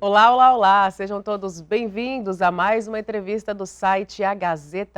Olá, olá, olá! Sejam todos bem-vindos a mais uma entrevista do site agazeta.net.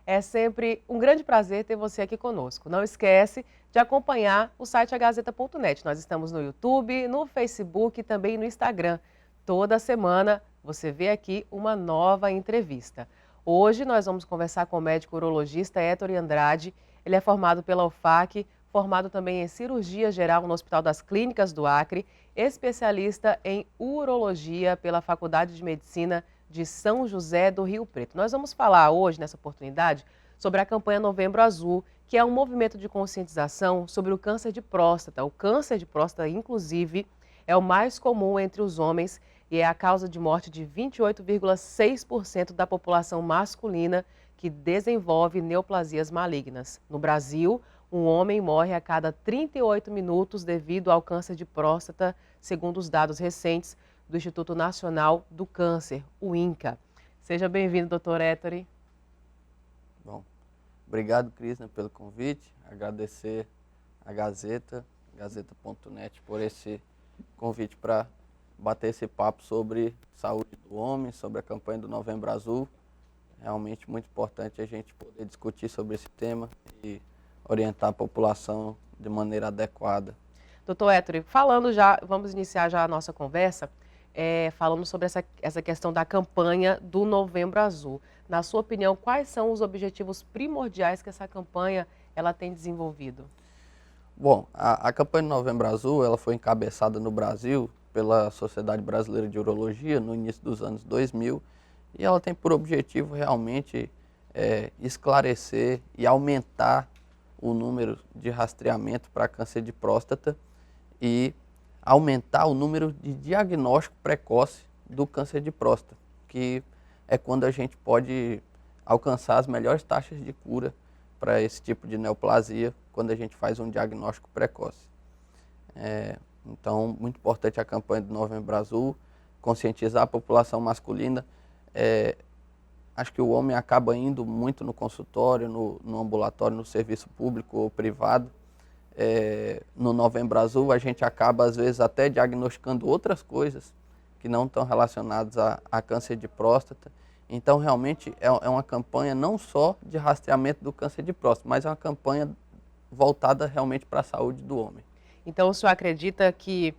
É sempre um grande prazer ter você aqui conosco. Não esquece de acompanhar o site agazeta.net. Nós estamos no YouTube, no Facebook e também no Instagram. Toda semana você vê aqui uma nova entrevista. Hoje nós vamos conversar com o médico urologista Héctor Andrade. Ele é formado pela UFAC, formado também em cirurgia geral no Hospital das Clínicas do Acre, especialista em urologia pela Faculdade de Medicina de São José do Rio Preto. Nós vamos falar hoje, nessa oportunidade, sobre a campanha Novembro Azul, que é um movimento de conscientização sobre o câncer de próstata. O câncer de próstata, inclusive, é o mais comum entre os homens e é a causa de morte de 28,6% da população masculina que desenvolve neoplasias malignas. No Brasil, um homem morre a cada 38 minutos devido ao câncer de próstata, segundo os dados recentes do Instituto Nacional do Câncer, o INCA. Seja bem-vindo, doutor Héctor. Bom, obrigado, Crisna, pelo convite. Agradecer a Gazeta, gazeta.net, por esse convite para bater esse papo sobre saúde do homem, sobre a campanha do Novembro Azul. Realmente muito importante a gente poder discutir sobre esse tema e orientar a população de maneira adequada. Doutor Héctor, vamos iniciar já a nossa conversa, falando sobre essa questão da campanha do Novembro Azul. Na sua opinião, quais são os objetivos primordiais que essa campanha ela tem desenvolvido? Bom, a campanha do Novembro Azul ela foi encabeçada no Brasil pela Sociedade Brasileira de Urologia no início dos anos 2000 e ela tem por objetivo realmente esclarecer e aumentar o número de rastreamento para câncer de próstata e aumentar o número de diagnóstico precoce do câncer de próstata, que é quando a gente pode alcançar as melhores taxas de cura para esse tipo de neoplasia, quando a gente faz um diagnóstico precoce. Então, muito importante a campanha do Novembro Azul, conscientizar a população masculina. Acho que o homem acaba indo muito no consultório, no ambulatório, no serviço público ou privado. No Novembro Azul, a gente acaba, às vezes, até diagnosticando outras coisas que não estão relacionadas a câncer de próstata. Então, realmente, é uma campanha não só de rastreamento do câncer de próstata, mas é uma campanha voltada realmente para a saúde do homem. Então, o senhor acredita que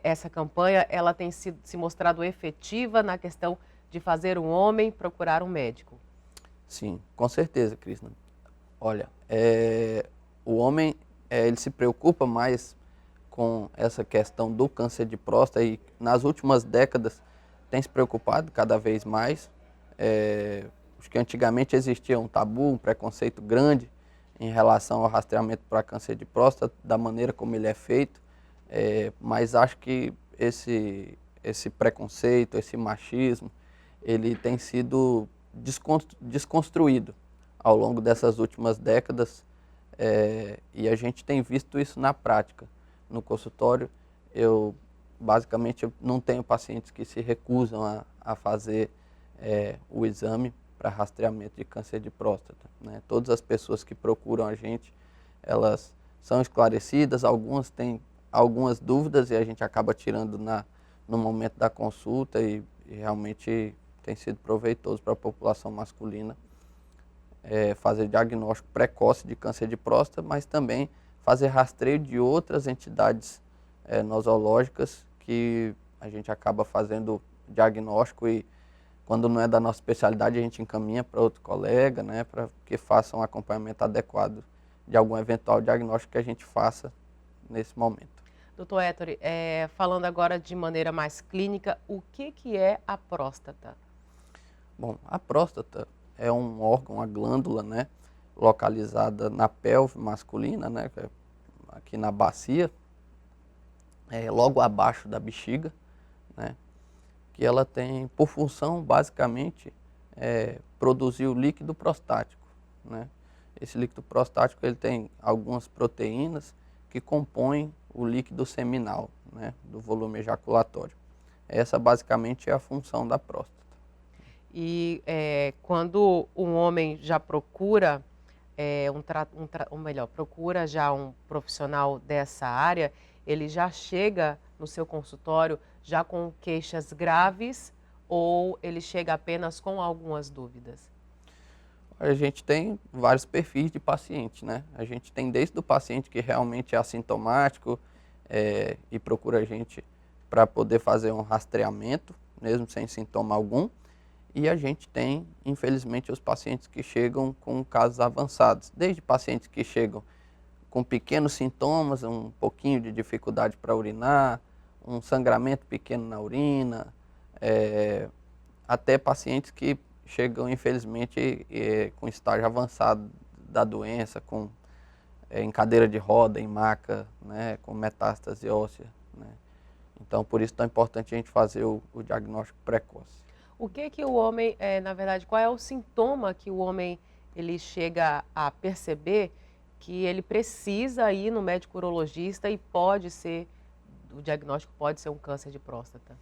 essa campanha ela tem se mostrado efetiva na questão de fazer um homem procurar um médico? Sim, com certeza, Crisna. Olha, o homem ele se preocupa mais com essa questão do câncer de próstata e nas últimas décadas tem se preocupado cada vez mais. Acho que antigamente existia um tabu, um preconceito grande em relação ao rastreamento para câncer de próstata, da maneira como ele é feito, mas acho que esse preconceito, esse machismo, ele tem sido desconstruído ao longo dessas últimas décadas e a gente tem visto isso na prática. No consultório, basicamente eu não tenho pacientes que se recusam a fazer o exame para rastreamento de câncer de próstata, né? Todas as pessoas que procuram a gente, elas são esclarecidas, algumas têm algumas dúvidas e a gente acaba tirando no momento da consulta e realmente tem sido proveitoso para a população masculina fazer diagnóstico precoce de câncer de próstata, mas também fazer rastreio de outras entidades nosológicas que a gente acaba fazendo diagnóstico e quando não é da nossa especialidade a gente encaminha para outro colega, né, para que faça um acompanhamento adequado de algum eventual diagnóstico que a gente faça nesse momento. Doutor Héctor, falando agora de maneira mais clínica, o que é a próstata? Bom, a próstata é um órgão, uma glândula, né, localizada na pelve masculina, né, aqui na bacia, logo abaixo da bexiga, né, que ela tem por função, basicamente, produzir o líquido prostático, né. Esse líquido prostático ele tem algumas proteínas que compõem o líquido seminal, né, do volume ejaculatório. Essa basicamente é a função da próstata. E quando um homem já procura, procura já um profissional dessa área, ele já chega no seu consultório já com queixas graves ou ele chega apenas com algumas dúvidas? A gente tem vários perfis de paciente, né? A gente tem desde o paciente que realmente é assintomático e procura a gente para poder fazer um rastreamento, mesmo sem sintoma algum. E a gente tem, infelizmente, os pacientes que chegam com casos avançados, desde pacientes que chegam com pequenos sintomas, um pouquinho de dificuldade para urinar, um sangramento pequeno na urina, até pacientes que chegam, infelizmente, com estágio avançado da doença, em cadeira de roda, em maca, né, com metástase óssea, né? Então, por isso é tão importante a gente fazer o diagnóstico precoce. O que que o homem, na verdade, qual é o sintoma que o homem ele chega a perceber que ele precisa ir no médico urologista e o diagnóstico pode ser um câncer de próstata?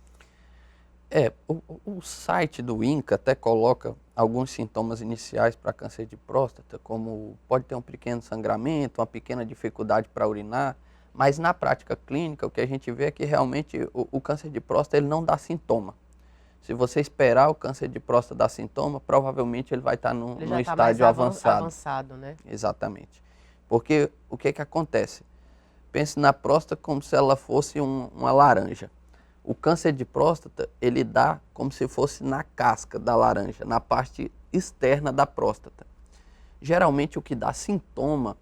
O site do INCA até coloca alguns sintomas iniciais para câncer de próstata, como pode ter um pequeno sangramento, uma pequena dificuldade para urinar, mas na prática clínica o que a gente vê é que realmente o câncer de próstata ele não dá sintoma. Se você esperar o câncer de próstata dar sintoma, provavelmente ele vai estar Ele num já está mais estágio avançado. avançado, né? Exatamente. Porque o que acontece? Pense na próstata como se ela fosse uma laranja. O câncer de próstata, ele dá como se fosse na casca da laranja, na parte externa da próstata. Geralmente o que dá sintoma,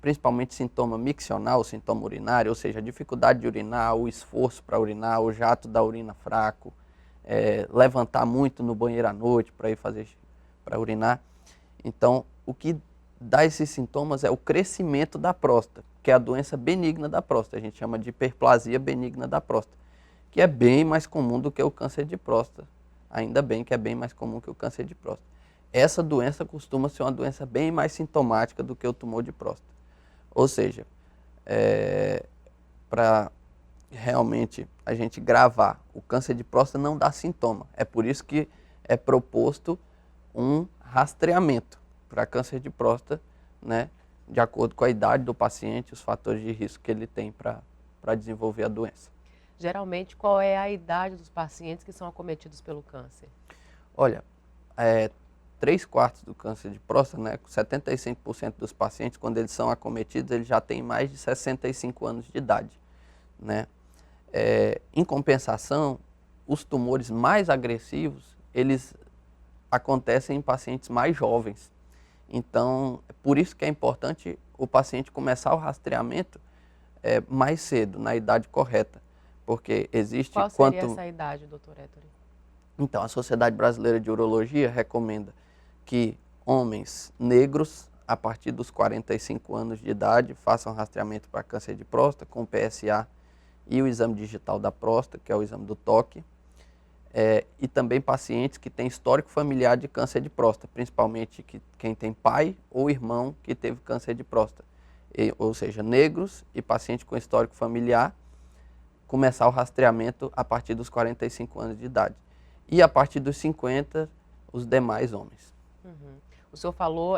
principalmente sintoma miccional, sintoma urinário, ou seja, dificuldade de urinar, o esforço para urinar, o jato da urina fraco, levantar muito no banheiro à noite para urinar. Então, o que dá esses sintomas é o crescimento da próstata, que é a doença benigna da próstata. A gente chama de hiperplasia benigna da próstata, que é bem mais comum do que o câncer de próstata. Ainda bem que é bem mais comum que o câncer de próstata. Essa doença costuma ser uma doença bem mais sintomática do que o tumor de próstata. Ou seja, para realmente a gente gravar, o câncer de próstata não dá sintoma. É por isso que é proposto um rastreamento para câncer de próstata, né, de acordo com a idade do paciente, os fatores de risco que ele tem para desenvolver a doença. Geralmente, qual é a idade dos pacientes que são acometidos pelo câncer? Olha, 3/4 do câncer de próstata, né, 75% dos pacientes, quando eles são acometidos, eles já têm mais de 65 anos de idade, né? Em compensação, os tumores mais agressivos, eles acontecem em pacientes mais jovens. Então, por isso que é importante o paciente começar o rastreamento mais cedo, na idade correta. Porque existe... Qual seria essa idade, doutor Ettore? Então, a Sociedade Brasileira de Urologia recomenda que homens negros, a partir dos 45 anos de idade, façam rastreamento para câncer de próstata com o PSA e o exame digital da próstata, que é o exame do toque. E também pacientes que têm histórico familiar de câncer de próstata, principalmente quem tem pai ou irmão que teve câncer de próstata. Ou seja, negros e pacientes com histórico familiar, começar o rastreamento a partir dos 45 anos de idade. E a partir dos 50, os demais homens. Uhum. O senhor falou,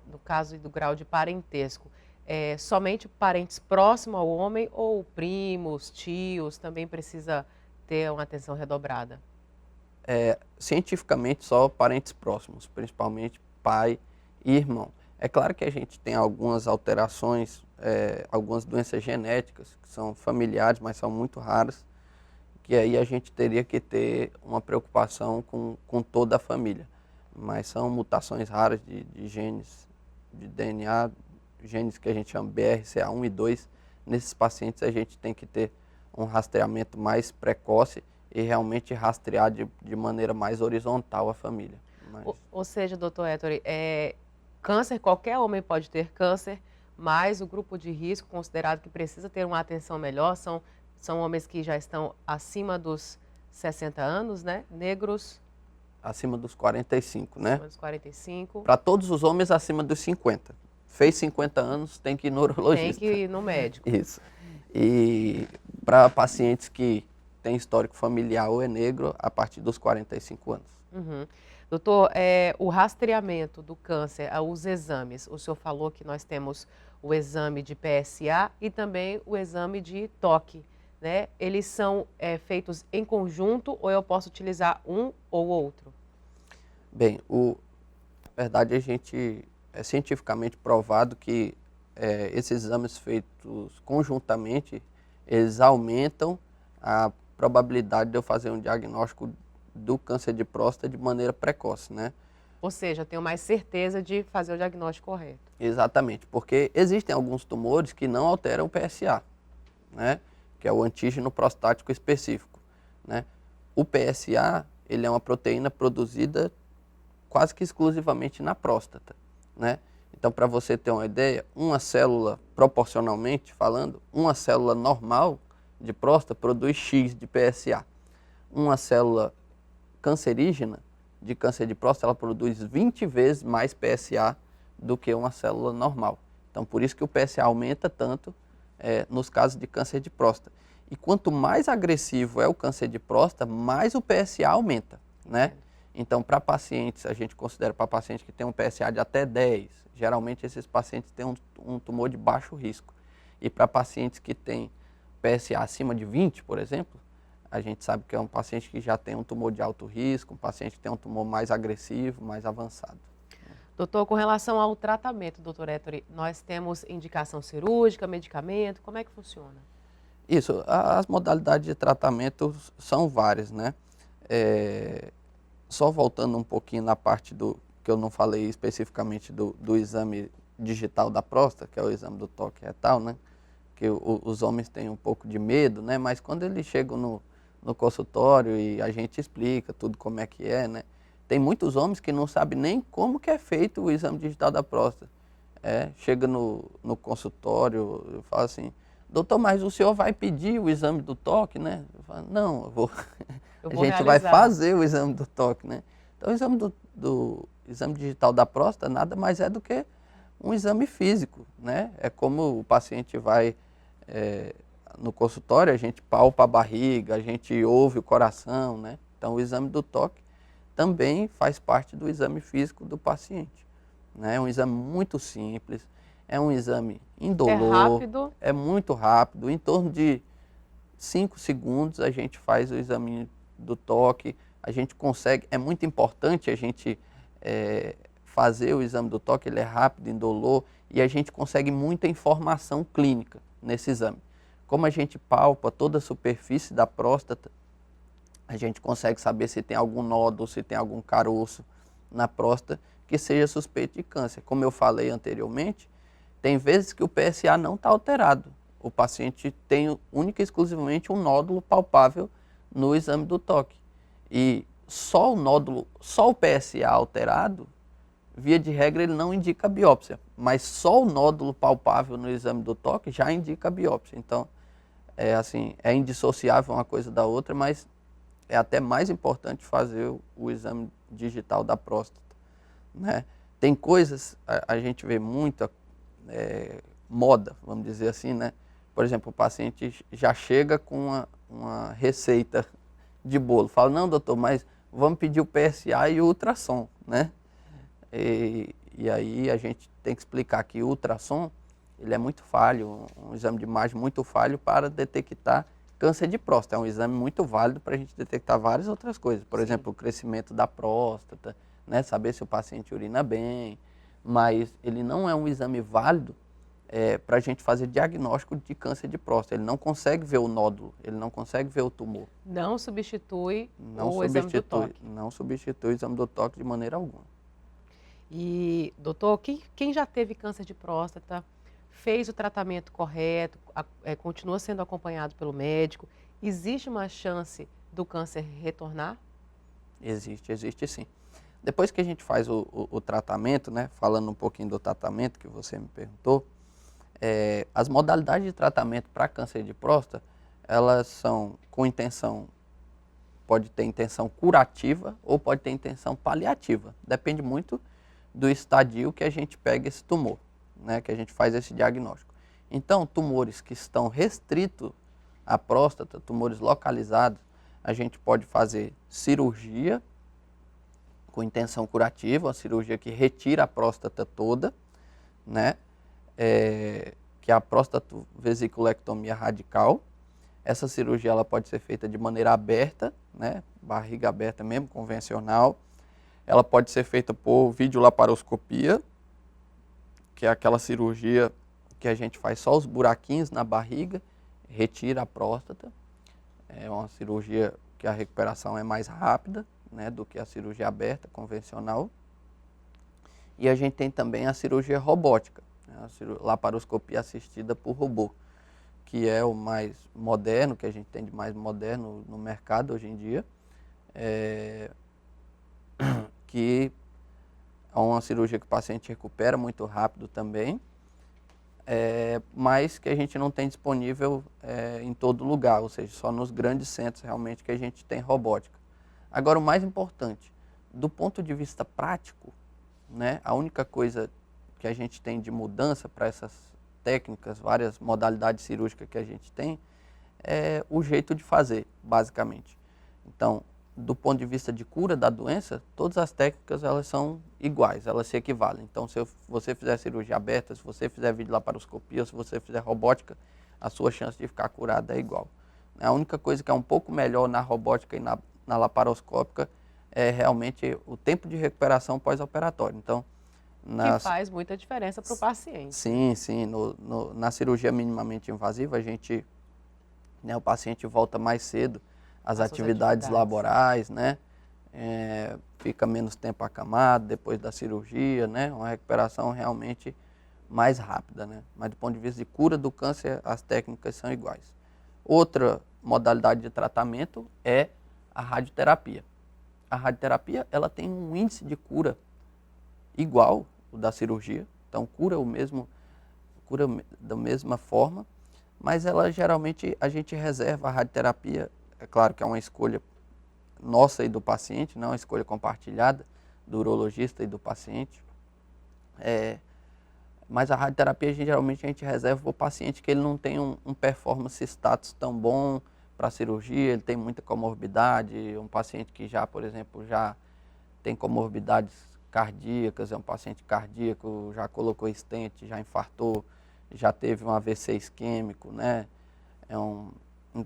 no caso do grau de parentesco, somente parentes próximos ao homem ou primos, tios, também precisa ter uma atenção redobrada? Cientificamente, só parentes próximos, principalmente pai e irmão. É claro que a gente tem algumas alterações, algumas doenças genéticas que são familiares, mas são muito raras, que aí a gente teria que ter uma preocupação com toda a família. Mas são mutações raras de genes, de DNA, genes que a gente chama BRCA1 e 2. Nesses pacientes a gente tem que ter um rastreamento mais precoce e realmente rastrear de maneira mais horizontal a família. Ou seja, doutor Ettore, câncer, qualquer homem pode ter câncer, mas o grupo de risco considerado que precisa ter uma atenção melhor são homens que já estão acima dos 60 anos, né? Negros... Acima dos 45, né? Acima dos 45. Para todos os homens acima dos 50. Fez 50 anos, tem que ir no urologista. Tem que ir no médico. Isso. E para pacientes que têm histórico familiar ou é negro, a partir dos 45 anos. Uhum. Doutor, o rastreamento do câncer, os exames, o senhor falou que nós temos o exame de PSA e também o exame de toque, né? Eles são feitos em conjunto ou eu posso utilizar um ou outro? Bem, na verdade, é cientificamente provado que esses exames feitos conjuntamente, eles aumentam a probabilidade de eu fazer um diagnóstico do câncer de próstata de maneira precoce, né? Ou seja, eu tenho mais certeza de fazer o diagnóstico correto. Exatamente, porque existem alguns tumores que não alteram o PSA, né? Que é o antígeno prostático específico, né? O PSA, ele é uma proteína produzida quase que exclusivamente na próstata, né? Então, para você ter uma ideia, uma célula, proporcionalmente falando, uma célula normal de próstata produz X de PSA. Uma célula cancerígena de câncer de próstata, ela produz 20 vezes mais PSA do que uma célula normal. Então, por isso que o PSA aumenta tanto nos casos de câncer de próstata. E quanto mais agressivo é o câncer de próstata, mais o PSA aumenta, né? Então, para pacientes, a gente considera para pacientes que têm um PSA de até 10, geralmente esses pacientes têm um tumor de baixo risco. E para pacientes que têm PSA acima de 20, por exemplo, a gente sabe que é um paciente que já tem um tumor de alto risco, um paciente que tem um tumor mais agressivo, mais avançado. Doutor, com relação ao tratamento, doutor Ettore, nós temos indicação cirúrgica, medicamento, como é que funciona? Isso, as modalidades de tratamento são várias, né? Só voltando um pouquinho na parte que eu não falei especificamente do exame digital da próstata, que é o exame do toque retal, né? Que os homens têm um pouco de medo, né? Mas quando eles chegam no consultório e a gente explica tudo como é que é, né? Tem muitos homens que não sabem nem como que é feito o exame digital da próstata. Chega no consultório, eu falo assim, doutor, mas o senhor vai pedir o exame do toque, né? Eu falo, não, Eu a vou gente vai realizar. fazer o exame do toque, né? Então, o exame do exame digital da próstata nada mais é do que um exame físico, né? É como o paciente vai no consultório, a gente palpa a barriga, a gente ouve o coração, né? Então, o exame do toque também faz parte do exame físico do paciente, né? É um exame muito simples, é um exame É indolor, rápido. é muito rápido, em torno de 5 segundos a gente faz o exame do toque, a gente consegue, é muito importante a gente fazer o exame do toque, ele é rápido, indolor, e a gente consegue muita informação clínica nesse exame. Como a gente palpa toda a superfície da próstata, a gente consegue saber se tem algum nódulo, se tem algum caroço na próstata que seja suspeito de câncer. Como eu falei anteriormente, tem vezes que o PSA não está alterado. O paciente tem única e exclusivamente um nódulo palpável no exame do toque. E só o nódulo, só o PSA alterado, via de regra ele não indica biópsia, mas só o nódulo palpável no exame do toque já indica biópsia. Então, é indissociável uma coisa da outra, mas é até mais importante fazer o exame digital da próstata, né? Tem coisas, a gente vê muita moda, vamos dizer assim, né? Por exemplo, o paciente já chega com uma receita de bolo. Fala, não, doutor, mas vamos pedir o PSA e o ultrassom, né? E aí a gente tem que explicar que o ultrassom, ele é muito falho, um exame de imagem muito falho para detectar câncer de próstata. É um exame muito válido para a gente detectar várias outras coisas. Por exemplo, o crescimento da próstata, né? Saber se o paciente urina bem. Mas ele não é um exame válido para a gente fazer diagnóstico de câncer de próstata. Ele não consegue ver o nódulo, ele não consegue ver o tumor. Não substitui Não o exame do substitui, toque. não substitui o exame do toque de maneira alguma. E, doutor, quem já teve câncer de próstata, fez o tratamento correto, continua sendo acompanhado pelo médico, existe uma chance do câncer retornar? Existe sim. Depois que a gente faz o tratamento, né, falando um pouquinho do tratamento que você me perguntou, as modalidades de tratamento para câncer de próstata, elas são com intenção, pode ter intenção curativa ou pode ter intenção paliativa. Depende muito do estadio que a gente pega esse tumor, né, que a gente faz esse diagnóstico. Então, tumores que estão restritos à próstata, tumores localizados, a gente pode fazer cirurgia com intenção curativa, uma cirurgia que retira a próstata toda, né, que é a próstatavesiculectomia radical. Essa cirurgia ela pode ser feita de maneira aberta, né? Barriga aberta mesmo, convencional. Ela pode ser feita por videolaparoscopia, que é aquela cirurgia que a gente faz só os buraquinhos na barriga, retira a próstata. É uma cirurgia que a recuperação é mais rápida, né, do que a cirurgia aberta, convencional. E a gente tem também a cirurgia robótica, né, a laparoscopia assistida por robô, que é o mais moderno, que a gente tem de mais moderno no mercado hoje em dia, que é uma cirurgia que o paciente recupera muito rápido também, mas que a gente não tem disponível em todo lugar, ou seja, só nos grandes centros realmente que a gente tem robótica. Agora, o mais importante, do ponto de vista prático, né, a única coisa que a gente tem de mudança para essas técnicas, várias modalidades cirúrgicas que a gente tem, é o jeito de fazer, basicamente. Então, do ponto de vista de cura da doença, todas as técnicas elas são iguais, elas se equivalem. Então, se você fizer cirurgia aberta, se você fizer videolaparoscopia, se você fizer robótica, a sua chance de ficar curada é igual. A única coisa que é um pouco melhor na robótica e na laparoscópica é realmente o tempo de recuperação pós-operatório. Então, que faz muita diferença para o paciente. Sim, sim. Na cirurgia minimamente invasiva, o paciente volta mais cedo às atividades laborais, né? Fica menos tempo acamado depois da cirurgia, né? Uma recuperação realmente mais rápida, né? Mas do ponto de vista de cura do câncer, as técnicas são iguais. Outra modalidade de tratamento é a radioterapia. A radioterapia, ela tem um índice de cura igual o da cirurgia, então cura da mesma forma, mas ela geralmente a gente reserva a radioterapia, é claro que é uma escolha nossa e do paciente, não é uma escolha compartilhada do urologista e do paciente, mas a radioterapia geralmente a gente reserva para o paciente que ele não tem um performance status tão bom para a cirurgia, ele tem muita comorbidade, um paciente que já, por exemplo, já tem comorbidades cardíacas, é um paciente cardíaco, já colocou stent, já infartou, já teve um AVC isquêmico, né? É um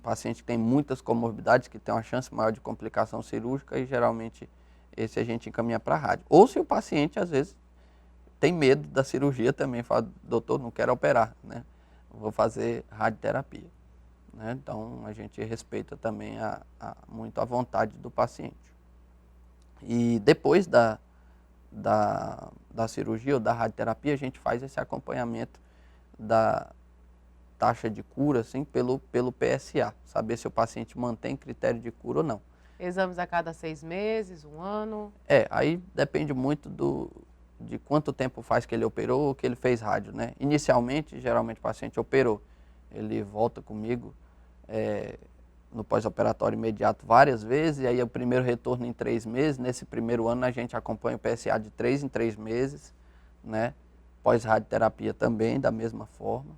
paciente que tem muitas comorbidades, que tem uma chance maior de complicação cirúrgica e geralmente esse a gente encaminha para a rádio. Ou se o paciente, às vezes, tem medo da cirurgia também, fala, doutor, não quero operar, né? Vou fazer radioterapia. Né? Então, a gente respeita também muito a vontade do paciente. E depois da cirurgia ou da radioterapia, a gente faz esse acompanhamento da taxa de cura, assim, pelo PSA, saber se o paciente mantém critério de cura ou não. Exames a cada 6 meses, 1 ano? Aí depende muito de quanto tempo faz que ele operou ou que ele fez rádio, né? Inicialmente, geralmente o paciente operou, ele volta comigo no pós-operatório imediato várias vezes, e aí o primeiro retorno em 3 meses, nesse primeiro ano a gente acompanha o PSA de 3 em 3 meses, né? Pós-radioterapia também, da mesma forma,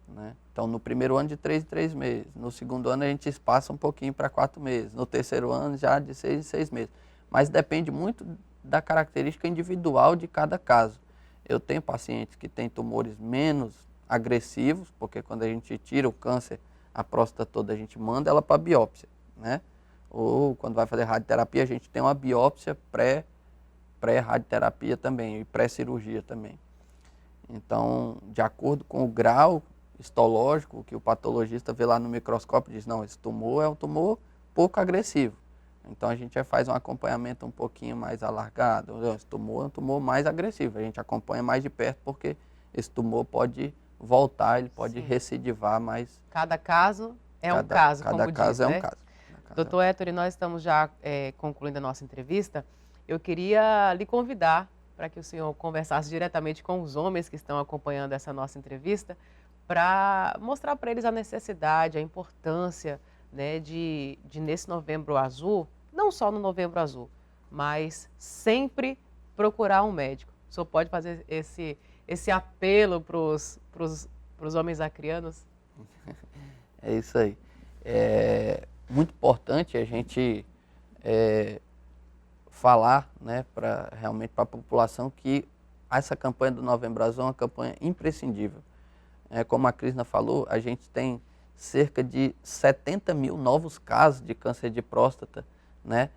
né? Então no primeiro ano de 3 em 3 meses, no segundo ano a gente espaça um pouquinho para 4 meses, no terceiro ano já de 6 em 6 meses, mas depende muito da característica individual de cada caso. Eu tenho pacientes que têm tumores menos agressivos, porque quando a gente tira o câncer, a próstata toda a gente manda ela para biópsia, né? Ou quando vai fazer radioterapia, a gente tem uma biópsia pré-radioterapia também, e pré-cirurgia também. Então, de acordo com o grau histológico que o patologista vê lá no microscópio, diz, não, esse tumor é um tumor pouco agressivo. Então, a gente já faz um acompanhamento um pouquinho mais alargado. Esse tumor é um tumor mais agressivo, a gente acompanha mais de perto porque esse tumor pode voltar, ele pode recidivar, mas... Cada caso é um caso, como diz, né? Cada caso é um caso. Doutor Héctor, nós estamos já concluindo a nossa entrevista. Eu queria lhe convidar para que o senhor conversasse diretamente com os homens que estão acompanhando essa nossa entrevista, para mostrar para eles a necessidade, a importância, né, de nesse Novembro Azul, não só no Novembro Azul, mas sempre procurar um médico. O senhor pode fazer esse apelo para os homens acrianos? É isso aí. É muito importante a gente falar, né, realmente para a população que essa campanha do Novembro Azul é uma campanha imprescindível. Como a Crisna falou, a gente tem cerca de 70 mil novos casos de câncer de próstata, né,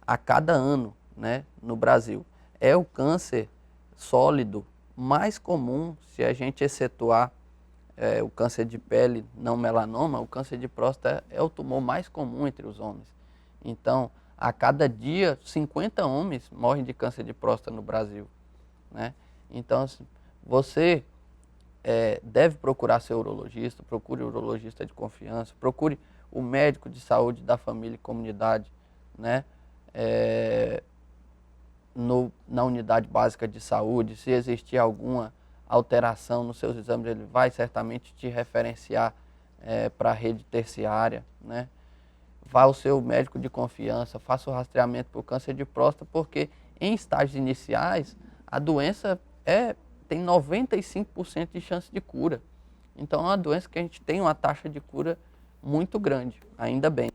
a cada ano, né, no Brasil. É o câncer sólido mais comum, se a gente excetuar o câncer de pele não melanoma, o câncer de próstata é o tumor mais comum entre os homens. Então, a cada dia, 50 homens morrem de câncer de próstata no Brasil, né? Então, assim, você deve procurar seu urologista, procure o urologista de confiança, procure o médico de saúde da família e comunidade, né? Na unidade básica de saúde. Se existir alguma alteração nos seus exames, ele vai certamente te referenciar para a rede terciária, né? Vá ao seu médico de confiança, faça o rastreamento para o câncer de próstata, porque em estágios iniciais a doença tem 95% de chance de cura. Então é uma doença que a gente tem uma taxa de cura muito grande, ainda bem,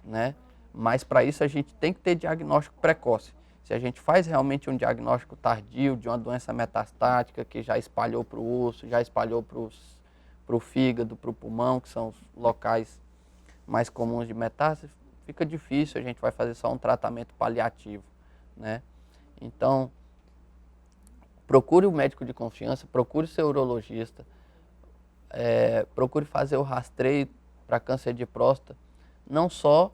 né? Mas para isso a gente tem que ter diagnóstico precoce. Se a gente faz realmente um diagnóstico tardio de uma doença metastática que já espalhou para o osso, já espalhou para o fígado, para o pulmão, que são os locais mais comuns de metástase, fica difícil, a gente vai fazer só um tratamento paliativo, né? Então, procure o médico de confiança, procure seu urologista, procure fazer o rastreio para câncer de próstata, não só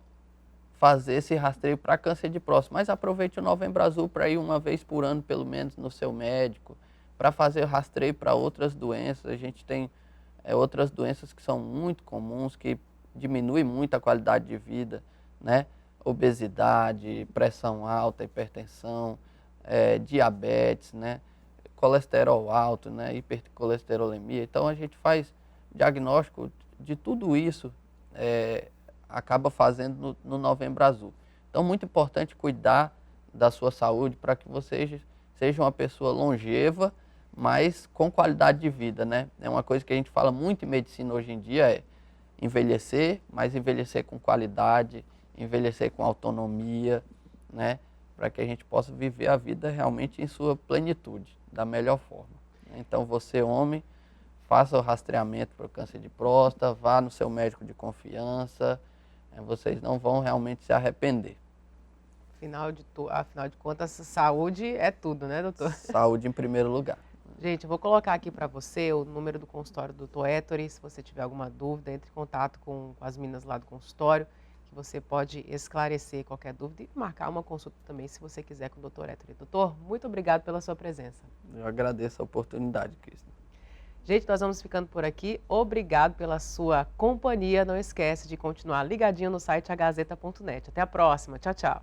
fazer esse rastreio para câncer de próstata, mas aproveite o Novembro Azul para ir uma vez por ano, pelo menos, no seu médico, para fazer rastreio para outras doenças. A gente tem outras doenças que são muito comuns, que diminuem muito a qualidade de vida, né? Obesidade, pressão alta, hipertensão, diabetes, né? Colesterol alto, né? Hipercolesterolemia. Então a gente faz diagnóstico de tudo isso, acaba fazendo no Novembro Azul. Então, muito importante cuidar da sua saúde para que você seja uma pessoa longeva, mas com qualidade de vida, né? É uma coisa que a gente fala muito em medicina hoje em dia, envelhecer, mas envelhecer com qualidade, envelhecer com autonomia, né? Para que a gente possa viver a vida realmente em sua plenitude, da melhor forma. Então, você, homem, faça o rastreamento para o câncer de próstata, vá no seu médico de confiança, vocês não vão realmente se arrepender. Afinal de contas, saúde é tudo, né, doutor? Saúde em primeiro lugar. Gente, eu vou colocar aqui para você o número do consultório do Dr. Ettore. Se você tiver alguma dúvida, entre em contato com as meninas lá do consultório, que você pode esclarecer qualquer dúvida e marcar uma consulta também, se você quiser, com o Dr. Ettore. Doutor, muito obrigado pela sua presença. Eu agradeço a oportunidade, Cristina. Gente, nós vamos ficando por aqui. Obrigado pela sua companhia. Não esquece de continuar ligadinho no site agazeta.net. Até a próxima. Tchau, tchau.